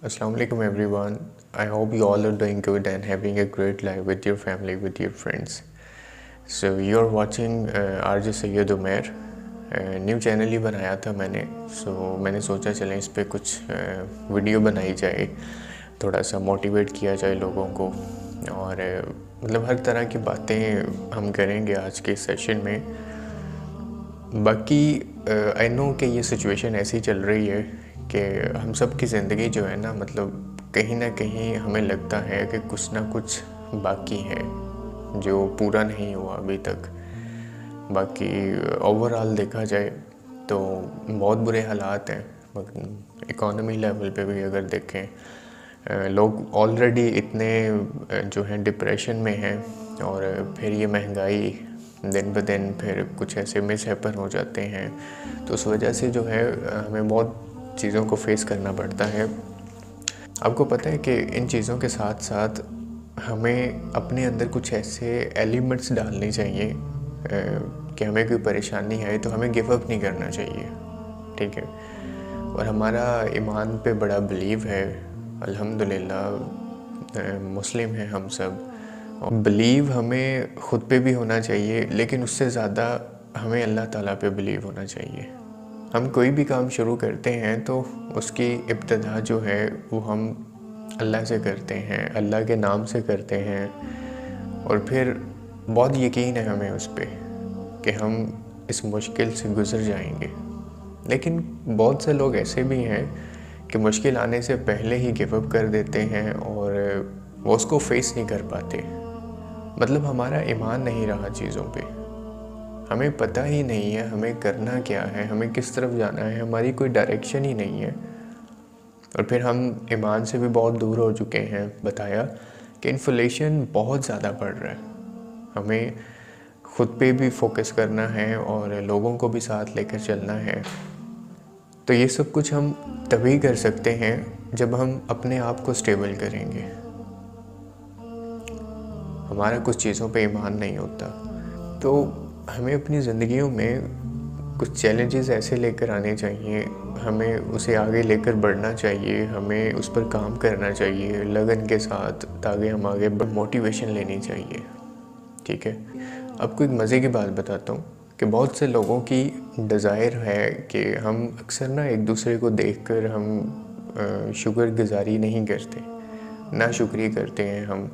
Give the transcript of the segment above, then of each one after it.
Assalamu alaikum everyone. I hope you all are doing good and having a great life with your family, with your friends. So you're watching RJ Syed Umair. New channel ही बनाया था मैंने. मैंने सोचा चलें इस पे कुछ वीडियो बनाई जाए, थोड़ा सा मोटिवेट किया जाए लोगों को और मतलब हर तरह की बातें हम करेंगे आज के सेशन में. बाकी आई नो कि ये सिचुएशन ऐसी चल रही है कि हम सब की ज़िंदगी जो है ना, मतलब कहीं ना कहीं हमें लगता है कि कुछ ना कुछ बाकी है जो पूरा नहीं हुआ अभी तक. बाकी ओवरऑल देखा जाए तो बहुत बुरे हालात हैं. इकोनॉमी लेवल पे भी अगर देखें, लोग ऑलरेडी इतने जो हैं डिप्रेशन में हैं और फिर ये महंगाई दिन ब दिन फिर कुछ ऐसे मिसहैपन हो जाते हैं, तो उस वजह से जो है हमें बहुत चीज़ों को फेस करना पड़ता है. आपको पता है कि इन चीज़ों के साथ साथ हमें अपने अंदर कुछ ऐसे एलिमेंट्स डालने चाहिए कि हमें कोई परेशानी है तो हमें गिव अप नहीं करना चाहिए, ठीक है. और हमारा ईमान पे बड़ा बिलीव है, अल्हम्दुलिल्लाह मुस्लिम हैं हम सब. और बिलीव हमें ख़ुद पे भी होना चाहिए, लेकिन उससे ज़्यादा हमें अल्लाह ताला पे बिलीव होना चाहिए. हम कोई भी काम शुरू करते हैं तो उसकी इब्तिदा जो है वो हम अल्लाह से करते हैं, अल्लाह के नाम से करते हैं और फिर बहुत यकीन है हमें उस पर कि हम इस मुश्किल से गुज़र जाएंगे. लेकिन बहुत से लोग ऐसे भी हैं कि मुश्किल आने से पहले ही गिव अप कर देते हैं और वो उसको फेस नहीं कर पाते. मतलब हमारा ईमान नहीं रहा चीज़ों पे, हमें पता ही नहीं है हमें करना क्या है, हमें किस तरफ जाना है, हमारी कोई डायरेक्शन ही नहीं है. और फिर हम ईमान से भी बहुत दूर हो चुके हैं. बताया कि इन्फ्लेशन बहुत ज़्यादा बढ़ रहा है, हमें ख़ुद पे भी फोकस करना है और लोगों को भी साथ लेकर चलना है. तो ये सब कुछ हम तभी कर सकते हैं जब हम अपने आप को स्टेबल करेंगे. हमारा कुछ चीज़ों पे ईमान नहीं होता, तो हमें अपनी ज़िंदगियों में कुछ चैलेंजेस ऐसे लेकर आने चाहिए, हमें उसे आगे लेकर बढ़ना चाहिए, हमें उस पर काम करना चाहिए लगन के साथ, ताकि हम आगे मोटिवेशन लेनी चाहिए, ठीक है. आपको एक मज़े की बात बताता हूँ कि बहुत से लोगों की डिज़ायर है कि हम अक्सर ना एक दूसरे को देखकर हम शुक्रगुज़ारी नहीं करते, ना शुक्रिया करते हैं हम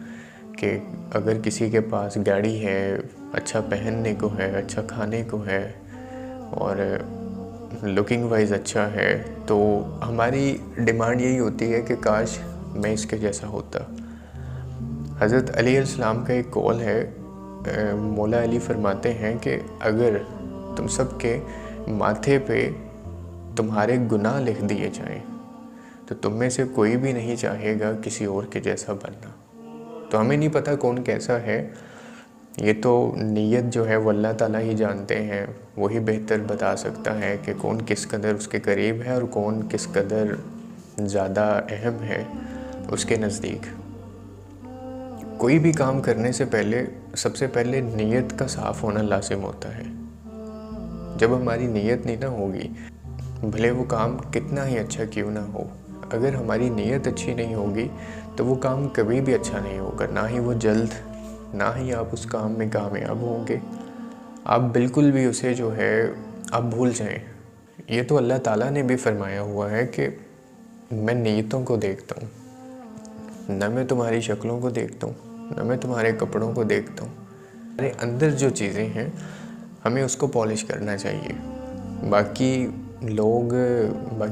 कि अगर किसी के पास गाड़ी है, अच्छा पहनने को है, अच्छा खाने को है और लुकिंग वाइज अच्छा है, तो हमारी डिमांड यही होती है कि काश मैं इसके जैसा होता. हज़रत अली अलैहिस्सलाम का एक कौल है, मौला अली फरमाते हैं कि अगर तुम सब के माथे पे तुम्हारे गुनाह लिख दिए जाएं तो तुम में से कोई भी नहीं चाहेगा किसी और के जैसा बनना. तो हमें नहीं पता कौन कैसा है, ये तो नीयत जो है वो अल्लाह ताला ही जानते हैं, वही बेहतर बता सकता है कि कौन किस कदर उसके करीब है और कौन किस कदर ज़्यादा अहम है उसके नज़दीक. कोई भी काम करने से पहले सबसे पहले नीयत का साफ़ होना लाजिम होता है. जब हमारी नीयत नहीं ना होगी, भले वो काम कितना ही अच्छा क्यों ना हो, अगर हमारी नीयत अच्छी नहीं होगी तो वो काम कभी भी अच्छा नहीं होगा. ना ही वो जल्द, ना ही आप उस काम में कामयाब होंगे. आप बिल्कुल भी उसे जो है आप भूल जाएं. ये तो अल्लाह ताला ने भी फरमाया हुआ है कि मैं नीयतों को देखता हूँ, ना मैं तुम्हारी शक्लों को देखता हूँ, ना मैं तुम्हारे कपड़ों को देखता हूँ. हमारे अंदर जो चीज़ें हैं हमें उसको पॉलिश करना चाहिए. बाकी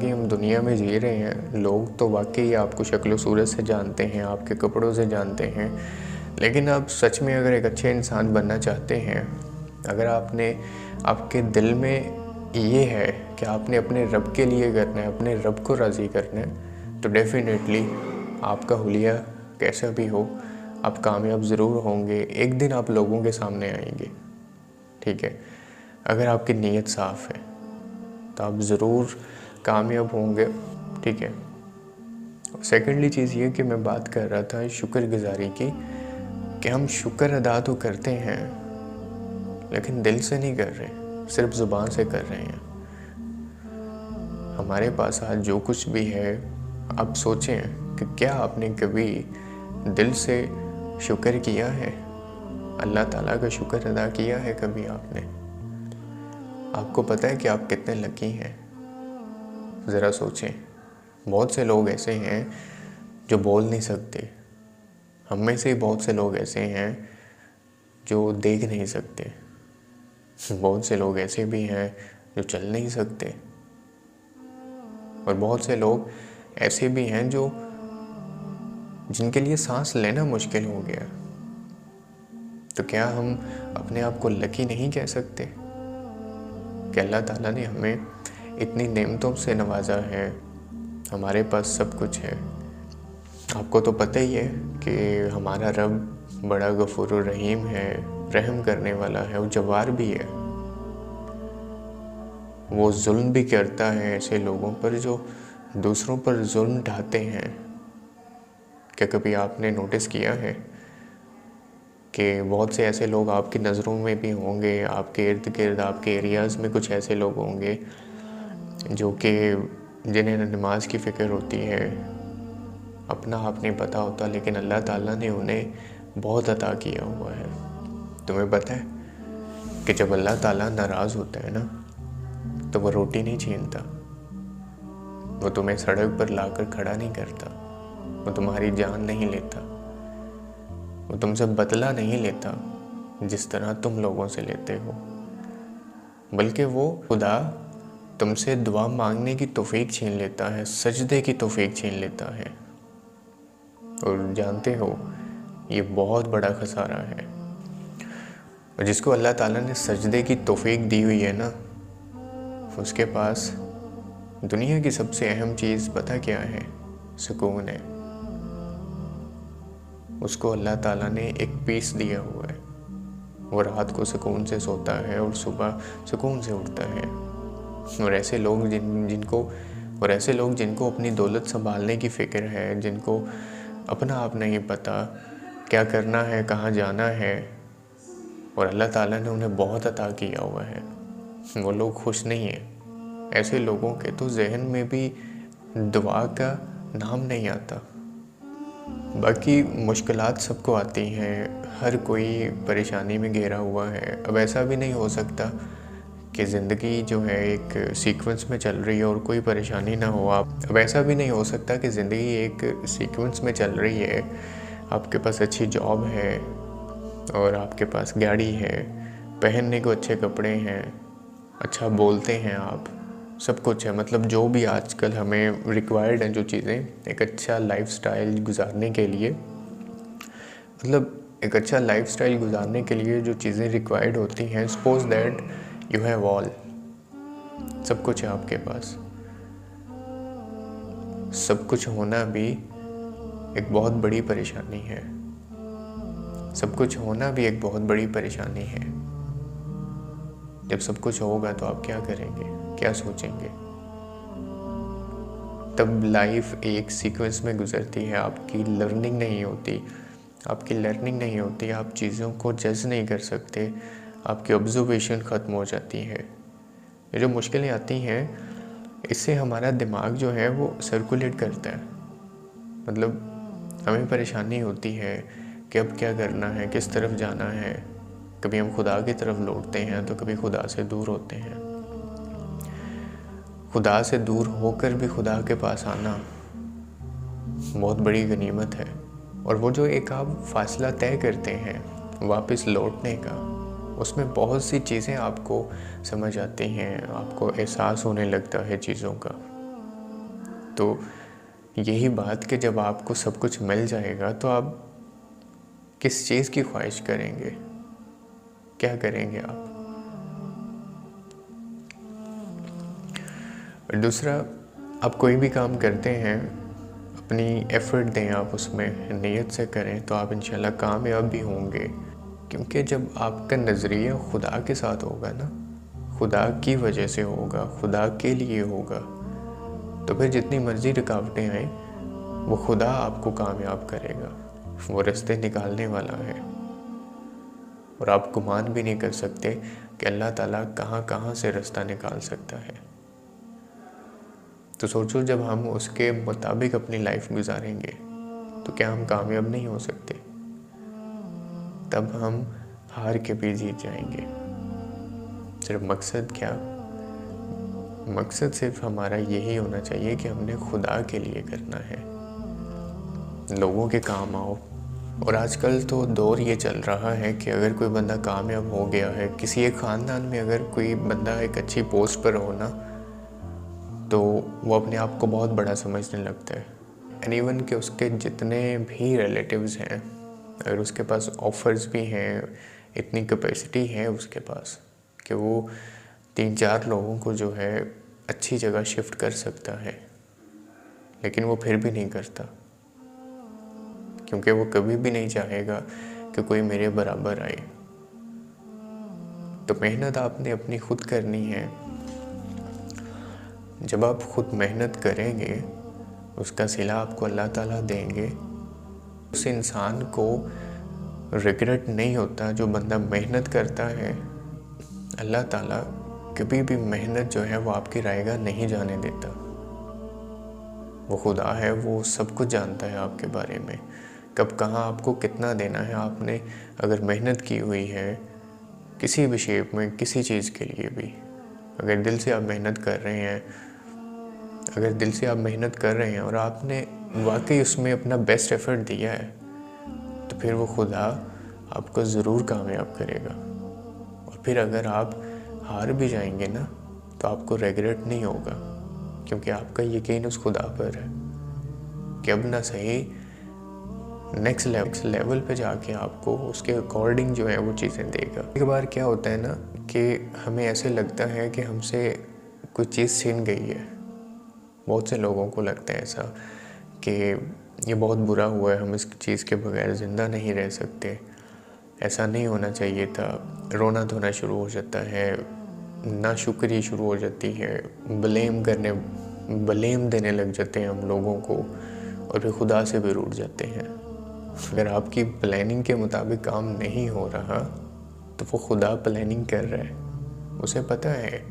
हम दुनिया में जी रहे हैं, लोग तो वाकई आपको शक्ल सूरत से जानते हैं, आपके कपड़ों से जानते हैं, लेकिन आप सच में अगर एक अच्छे इंसान बनना चाहते हैं, अगर आपके दिल में ये है कि आपने अपने रब के लिए करना है, अपने रब को राज़ी करना है, तो डेफिनेटली आपका हुलिया कैसा भी हो आप कामयाब ज़रूर होंगे. एक दिन आप लोगों के सामने आएंगे, ठीक है. अगर आपकी नीयत साफ़ है तो आप ज़रूर कामयाब होंगे, ठीक है. सेकेंडली चीज़ ये कि मैं बात कर रहा था शुक्रगुज़ारी की, कि हम शुक्र अदा तो करते हैं लेकिन दिल से नहीं कर रहे, सिर्फ ज़ुबान से कर रहे हैं. हमारे पास आज जो कुछ भी है आप सोचें कि क्या आपने कभी दिल से शुक्र किया है, अल्लाह ताला का शुक्र अदा किया है कभी आपने? आपको पता है कि आप कितने लकी हैं? ज़रा सोचें। बहुत से लोग ऐसे हैं जो बोल नहीं सकते, हम में से बहुत से लोग ऐसे हैं जो देख नहीं सकते, बहुत से लोग ऐसे भी हैं जो चल नहीं सकते, और बहुत से लोग ऐसे भी हैं जो जिनके लिए सांस लेना मुश्किल हो गया। तो क्या हम अपने आप को लकी नहीं कह सकते कि अल्लाह ताला ने हमें इतनी नेमतों से नवाजा है, हमारे पास सब कुछ है। आपको तो पता ही है कि हमारा रब बड़ा गफूर रहीम है, रहम करने वाला है, वो जवार भी है। वो जुल्म भी करता है ऐसे लोगों पर जो दूसरों पर जुल्म ढाते हैं। क्या कभी आपने नोटिस किया है कि बहुत से ऐसे लोग आपकी नज़रों में भी होंगे, आपके इर्द गिर्द, आपके एरियाज़ में कुछ ऐसे लोग होंगे जो कि जिन्हें नमाज की फ़िक्र होती है, अपना आप नहीं पता होता, लेकिन अल्लाह ताला ने उन्हें बहुत अता किया हुआ है। तुम्हें पता है कि जब अल्लाह ताला नाराज़ होता है ना, तो वो रोटी नहीं छीनता, वो तुम्हें सड़क पर लाकर खड़ा नहीं करता, वो तुम्हारी जान नहीं लेता, वो तुमसे बदला नहीं लेता जिस तरह तुम लोगों से लेते हो, बल्कि वो खुदा तुमसे दुआ मांगने की तौफीक छीन लेता है, सजदे की तौफीक छीन लेता है। और जानते हो, ये बहुत बड़ा खसारा है। और जिसको अल्लाह ताला ने सजदे की तौफीक दी हुई है ना, उसके पास दुनिया की सबसे अहम चीज़ पता क्या है? सुकून है। उसको अल्लाह ताला ने एक पीस दिया हुआ है, वो रात को सुकून से सोता है और सुबह सुकून से उठता है। और ऐसे लोग जिनको अपनी दौलत संभालने की फ़िक्र है, जिनको अपना आप नहीं पता क्या करना है, कहाँ जाना है, और अल्लाह ताला ने उन्हें बहुत अता किया हुआ है, वो लोग खुश नहीं हैं। ऐसे लोगों के तो जहन में भी दुआ का नाम नहीं आता। बाकी मुश्किलात सबको आती हैं, हर कोई परेशानी में घिरा हुआ है। अब ऐसा भी नहीं हो सकता कि ज़िंदगी जो है एक सीक्वेंस में चल रही है और कोई परेशानी ना हो। अब ऐसा भी नहीं हो सकता कि ज़िंदगी एक सीक्वेंस में चल रही है, आपके पास अच्छी जॉब है और आपके पास गाड़ी है, पहनने को अच्छे कपड़े हैं, अच्छा बोलते हैं आप, सब कुछ है। मतलब जो भी आजकल हमें रिक्वायर्ड हैं, जो चीज़ें एक अच्छा लाइफस्टाइल गुजारने के लिए, मतलब एक अच्छा लाइफस्टाइल गुजारने के लिए जो चीज़ें रिक्वायर्ड होती हैं, suppose that you have all, सब कुछ है आपके पास। सब कुछ होना भी एक बहुत बड़ी परेशानी है, सब कुछ होना भी एक बहुत बड़ी परेशानी है। जब सब कुछ होगा तो आप क्या करेंगे, क्या सोचेंगे? तब लाइफ एक सीक्वेंस में गुजरती है, आपकी लर्निंग नहीं होती, आप चीज़ों को जज नहीं कर सकते, आपकी ऑब्जर्वेशन ख़त्म हो जाती है। ये जो मुश्किलें आती हैं, इससे हमारा दिमाग जो है वो सर्कुलेट करता है। मतलब हमें परेशानी होती है कि अब क्या करना है, किस तरफ जाना है। कभी हम खुदा की तरफ लौटते हैं तो कभी खुदा से दूर होते हैं। खुदा से दूर होकर भी खुदा के पास आना बहुत बड़ी गनीमत है। और वो जो एक आप फासला तय करते हैं वापस लौटने का, उसमें बहुत सी चीज़ें आपको समझ आती हैं, आपको एहसास होने लगता है चीज़ों का। तो यही बात कि जब आपको सब कुछ मिल जाएगा तो आप किस चीज़ की ख्वाहिश करेंगे, क्या करेंगे आप? दूसरा, आप कोई भी काम करते हैं, अपनी एफ़र्ट दें, आप उसमें नियत से करें तो आप इंशाल्लाह कामयाब भी होंगे। क्योंकि जब आपका नज़रिया खुदा के साथ होगा ना, खुदा की वजह से होगा, खुदा के लिए होगा, तो फिर जितनी मर्ज़ी रुकावटें आएँ, वो खुदा आपको कामयाब करेगा, वो रास्ते निकालने वाला है। और आप गुमान भी नहीं कर सकते कि अल्लाह ताला कहाँ कहाँ से रास्ता निकाल सकता है। तो सोचो जब हम उसके मुताबिक अपनी लाइफ गुजारेंगे तो क्या हम कामयाब नहीं हो सकते? तब हम हार के भी जीत जाएंगे। सिर्फ मकसद क्या? मकसद सिर्फ हमारा यही होना चाहिए कि हमने खुदा के लिए करना है, लोगों के काम आओ। और आजकल तो दौर ये चल रहा है कि अगर कोई बंदा कामयाब हो गया है, किसी एक ख़ानदान में अगर कोई बंदा एक अच्छी पोस्ट पर हो ना, तो वो अपने आप को बहुत बड़ा समझने लगता है। एंड इवन कि उसके जितने भी रिलेटिव्स हैं, अगर उसके पास ऑफ़र्स भी हैं, इतनी कैपेसिटी है उसके पास कि वो 3-4 लोगों को जो है अच्छी जगह शिफ्ट कर सकता है, लेकिन वो फिर भी नहीं करता, क्योंकि वो कभी भी नहीं चाहेगा कि कोई मेरे बराबर आए। तो मेहनत आपने अपनी खुद करनी है। जब आप खुद मेहनत करेंगे, उसका सिला आपको अल्लाह ताला देंगे। उस इंसान को रिग्रेट नहीं होता जो बंदा मेहनत करता है। अल्लाह ताला कभी भी मेहनत जो है वो आपकी रायगा नहीं जाने देता। वो खुदा है, वो सब कुछ जानता है आपके बारे में, कब कहाँ आपको कितना देना है। आपने अगर मेहनत की हुई है किसी भी शेप में, किसी चीज़ के लिए भी, अगर दिल से आप मेहनत कर रहे हैं, अगर दिल से आप मेहनत कर रहे हैं और आपने वाकई उसमें अपना बेस्ट एफर्ट दिया है, तो फिर वो खुदा आपको ज़रूर कामयाब करेगा। और फिर अगर आप हार भी जाएंगे ना, तो आपको रिग्रेट नहीं होगा, क्योंकि आपका यकीन उस खुदा पर है कि अब ना सही नेक्स्ट लेवल पे जाके आपको उसके अकॉर्डिंग जो है वो चीज़ें देगा। एक बार क्या होता है ना कि हमें ऐसे लगता है कि हमसे कोई चीज़ छीन गई है। बहुत से लोगों को लगता है ऐसा कि ये बहुत बुरा हुआ है, हम इस चीज़ के बगैर ज़िंदा नहीं रह सकते, ऐसा नहीं होना चाहिए था। रोना धोना शुरू हो जाता है, नाशुक्री शुरू हो जाती है, ब्लेम देने लग जाते हैं हम लोगों को, और फिर खुदा से भी रूठ जाते हैं। अगर आपकी प्लानिंग के मुताबिक काम नहीं हो रहा, तो वो खुदा प्लानिंग कर रहा है। उसे पता है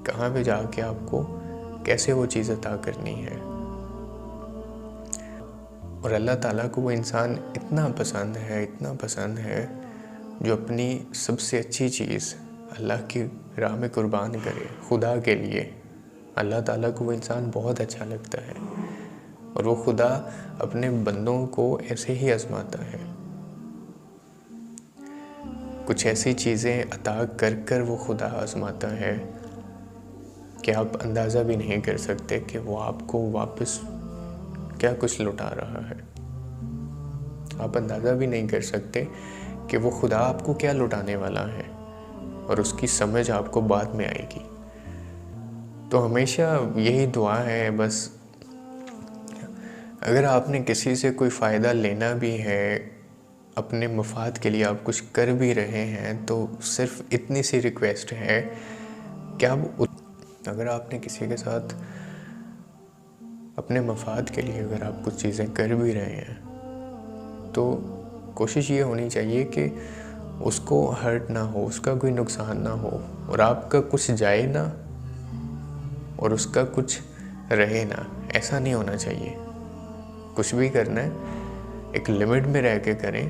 कहाँ पे जाके आपको कैसे वो चीज़ अता करनी है। और अल्लाह ताला को वो इंसान इतना पसंद है, इतना पसंद है, जो अपनी सबसे अच्छी चीज़ अल्लाह की राह में कुर्बान करे खुदा के लिए। अल्लाह ताला को वो इंसान बहुत अच्छा लगता है, और वो खुदा अपने बंदों को ऐसे ही आजमाता है। कुछ ऐसी चीज़ें अता कर कर वो खुदा आजमाता है कि आप अंदाज़ा भी नहीं कर सकते कि वो आपको वापस क्या कुछ लुटा रहा है। आप अंदाज़ा भी नहीं कर सकते कि वो खुदा आपको क्या लुटाने वाला है, और उसकी समझ आपको बाद में आएगी। तो हमेशा यही दुआ है बस, अगर आपने किसी से कोई फ़ायदा लेना भी है, अपने मफाद के लिए आप कुछ कर भी रहे हैं, तो सिर्फ इतनी सी रिक्वेस्ट है कि आप अगर आपने किसी के साथ अपने मफाद के लिए अगर आप कुछ चीज़ें कर भी रहे हैं, तो कोशिश ये होनी चाहिए कि उसको हर्ट ना हो, उसका कोई नुकसान ना हो, और आपका कुछ जाए ना और उसका कुछ रहे ना। ऐसा नहीं होना चाहिए। कुछ भी करना है एक लिमिट में रह के करें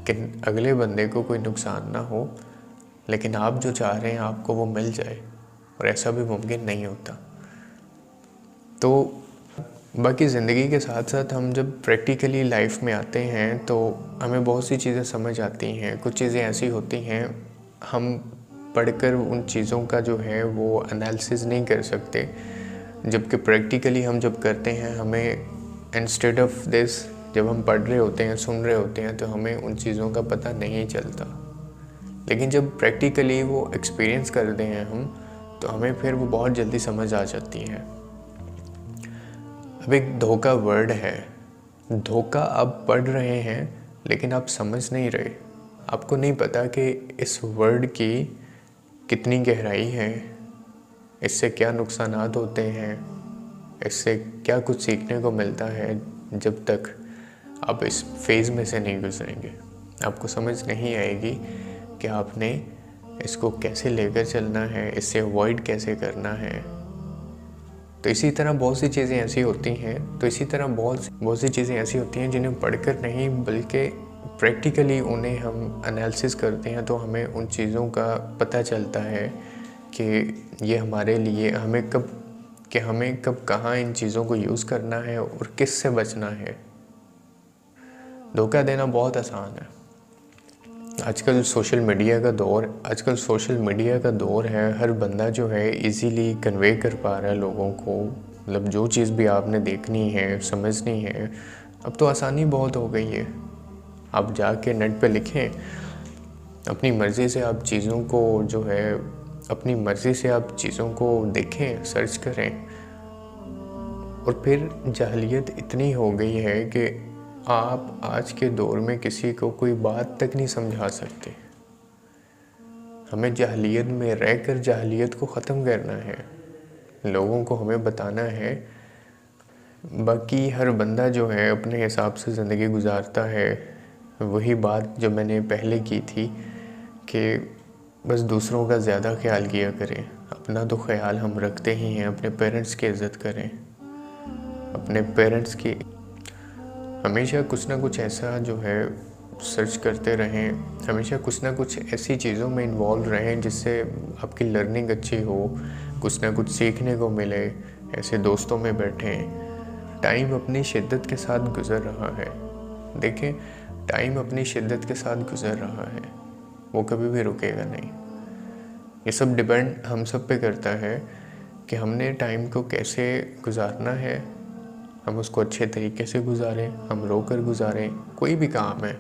कि अगले बंदे को कोई नुकसान ना हो, लेकिन आप जो चाह रहे हैं आपको वो मिल जाए, और ऐसा भी मुमकिन नहीं होता। तो बाकी ज़िंदगी के साथ साथ हम जब प्रैक्टिकली लाइफ में आते हैं तो हमें बहुत सी चीज़ें समझ आती हैं। कुछ चीज़ें ऐसी होती हैं हम पढ़कर उन चीज़ों का जो है वो एनालिसिस नहीं कर सकते, जबकि प्रैक्टिकली हम जब करते हैं हमें इंस्टेड ऑफ दिस, जब हम पढ़ रहे होते हैं, सुन रहे होते हैं, तो हमें उन चीज़ों का पता नहीं चलता। लेकिन जब प्रैक्टिकली वो एक्सपीरियंस करते हैं हम, तो हमें फिर वो बहुत जल्दी समझ आ जाती है। अब एक धोखा वर्ड है, धोखा आप पढ़ रहे हैं लेकिन आप समझ नहीं रहे। आपको नहीं पता कि इस वर्ड की कितनी गहराई है, इससे क्या नुकसानात होते हैं, इससे क्या कुछ सीखने को मिलता है। जब तक आप इस फेज़ में से नहीं गुजरेंगे, आपको समझ नहीं आएगी कि आपने इसको कैसे लेकर चलना है, इससे अवॉइड कैसे करना है। तो इसी तरह बहुत सी चीज़ें ऐसी होती हैं बहुत सी चीज़ें ऐसी होती हैं जिन्हें पढ़कर नहीं बल्कि प्रैक्टिकली उन्हें हम एनालिसिस करते हैं, तो हमें उन चीज़ों का पता चलता है कि ये हमारे लिए हमें कब कहाँ इन चीज़ों को यूज़ करना है और किस से बचना है। धोखा देना बहुत आसान है। आजकल सोशल मीडिया का दौर है। हर बंदा जो है इजीली कन्वे कर पा रहा है लोगों को, मतलब जो चीज़ भी आपने देखनी है, समझनी है, अब तो आसानी बहुत हो गई है। आप जाके नेट पे लिखें, अपनी मर्ज़ी से आप चीज़ों को देखें, सर्च करें। और फिर जाहिलियत इतनी हो गई है कि आप आज के दौर में किसी को कोई बात तक नहीं समझा सकते। हमें जाहिलियत में रहकर जाहिलियत को ख़त्म करना है, लोगों को हमें बताना है। बाकी हर बंदा जो है अपने हिसाब से ज़िंदगी गुजारता है। वही बात जो मैंने पहले की थी कि बस दूसरों का ज़्यादा ख्याल किया करें, अपना तो ख्याल हम रखते ही हैं। अपने पेरेंट्स की इज़्ज़त करें, अपने पेरेंट्स की हमेशा कुछ ना कुछ ऐसा जो है सर्च करते रहें, हमेशा कुछ ना कुछ ऐसी चीज़ों में इन्वॉल्व रहें जिससे आपकी लर्निंग अच्छी हो, कुछ ना कुछ सीखने को मिले। ऐसे दोस्तों में बैठें। टाइम अपनी शिद्दत के साथ गुज़र रहा है, देखें टाइम अपनी शिद्दत के साथ गुज़र रहा है, वो कभी भी रुकेगा नहीं। ये सब डिपेंड हम सब पे करता है कि हमने टाइम को कैसे गुजारना है। हम उसको अच्छे तरीके से गुजारें, हम रो कर गुजारें। कोई भी काम है,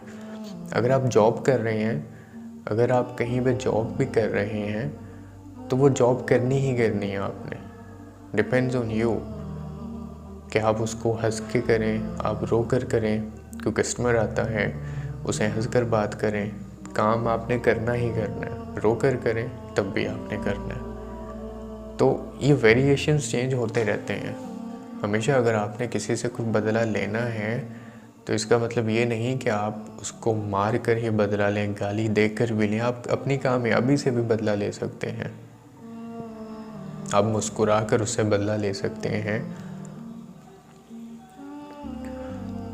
अगर आप जॉब कर रहे हैं, अगर आप कहीं पे जॉब भी कर रहे हैं, तो वो जॉब करनी ही करनी है आपने। डिपेंड्स ऑन यू कि आप उसको हंस के करें, आप रो कर करें। कोई कस्टमर आता है, उसे हंस कर बात करें। काम आपने करना ही करना है, रो कर करें तब भी आपने करना है। तो ये वेरिएशंस चेंज होते रहते हैं हमेशा। अगर आपने किसी से कुछ बदला लेना है तो इसका मतलब ये नहीं कि आप उसको मार कर ही बदला लें, गाली देकर भी लें। आप अपनी कामयाबी से भी बदला ले सकते हैं, आप मुस्कुरा कर उससे बदला ले सकते हैं।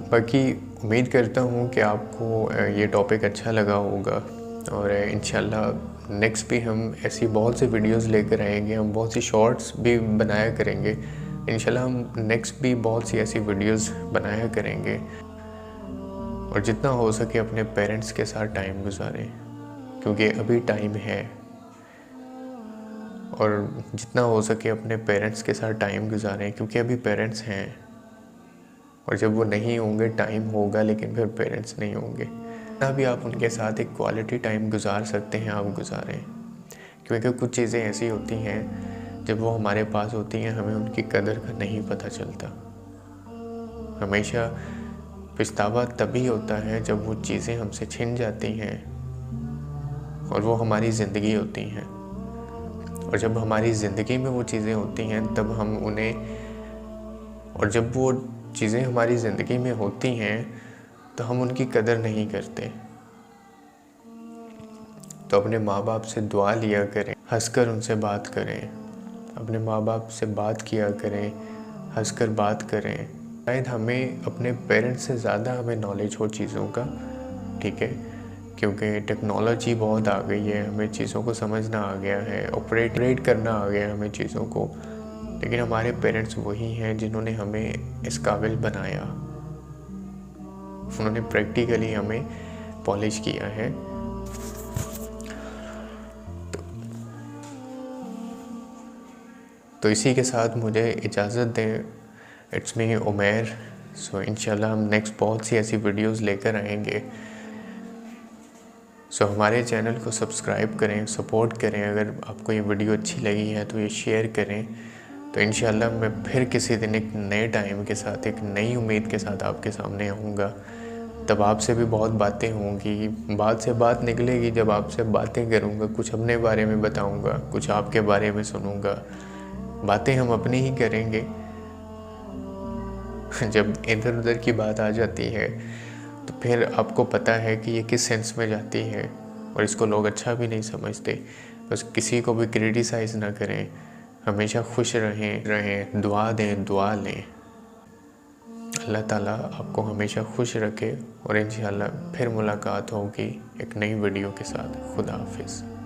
बाकी उम्मीद करता हूँ कि आपको ये टॉपिक अच्छा लगा होगा और इंशाल्लाह नेक्स्ट भी हम ऐसी बहुत सी वीडियोस लेकर आएंगे। हम बहुत सी शॉर्ट्स भी बनाया करेंगे इंशाल्लाह। हम नेक्स्ट भी बहुत सी ऐसी वीडियोस बनाया करेंगे। और जितना हो सके अपने पेरेंट्स के साथ टाइम गुजारें, क्योंकि अभी टाइम है। और जितना हो सके अपने पेरेंट्स के साथ टाइम गुजारें, क्योंकि अभी पेरेंट्स हैं और जब वो नहीं होंगे टाइम होगा, लेकिन फिर पेरेंट्स नहीं होंगे। ना भी आप उनके साथ एक क्वालिटी टाइम गुजार सकते हैं, आप गुजारें। क्योंकि कुछ चीज़ें ऐसी होती हैं जब वो हमारे पास होती हैं हमें उनकी कदर का नहीं पता चलता। हमेशा पछतावा तभी होता है जब वो चीज़ें हमसे छिन जाती हैं और वो हमारी ज़िंदगी होती हैं। और जब हमारी ज़िंदगी में वो चीज़ें होती हैं तब हम उन्हें, और जब वो चीज़ें हमारी ज़िंदगी में होती हैं तो हम उनकी कदर नहीं करते। तो अपने माँ बाप से दुआ लिया करें, हंसकर उनसे बात करें। अपने माँ बाप से बात किया करें, हंसकर बात करें। शायद हमें अपने पेरेंट्स से ज़्यादा हमें नॉलेज हो चीज़ों का, ठीक है, क्योंकि टेक्नोलॉजी बहुत आ गई है, हमें चीज़ों को समझना आ गया है, ऑपरेट करना आ गया है हमें चीज़ों को। लेकिन हमारे पेरेंट्स वही हैं जिन्होंने हमें इस काबिल बनाया। उन्होंने प्रैक्टिकली हमें पॉलिश किया है। तो इसी के साथ मुझे इजाज़त दें। It's me Umair. सो इंशाल्लाह हम नेक्स्ट बहुत सी ऐसी वीडियोस लेकर आएंगे। सो हमारे चैनल को सब्सक्राइब करें, सपोर्ट करें। अगर आपको ये वीडियो अच्छी लगी है तो ये शेयर करें। तो इंशाल्लाह मैं फिर किसी दिन एक नए टाइम के साथ, एक नई उम्मीद के साथ आपके सामने आऊँगा। तब आपसे भी बहुत बातें होंगी, बात से बात निकलेगी जब आपसे बातें करूँगा। कुछ अपने बारे में बताऊँगा, कुछ आपके बारे में सुनूँगा। बातें हम अपनी ही करेंगे। जब इधर उधर की बात आ जाती है तो फिर आपको पता है कि ये किस सेंस में जाती है और इसको लोग अच्छा भी नहीं समझते। बस किसी को भी क्रिटिसाइज़ ना करें, हमेशा खुश रहें, दुआ दें, दुआ लें। अल्लाह ताला आपको हमेशा खुश रखे और इंशाअल्लाह फिर मुलाकात होगी एक नई वीडियो के साथ। खुदा हाफिज़।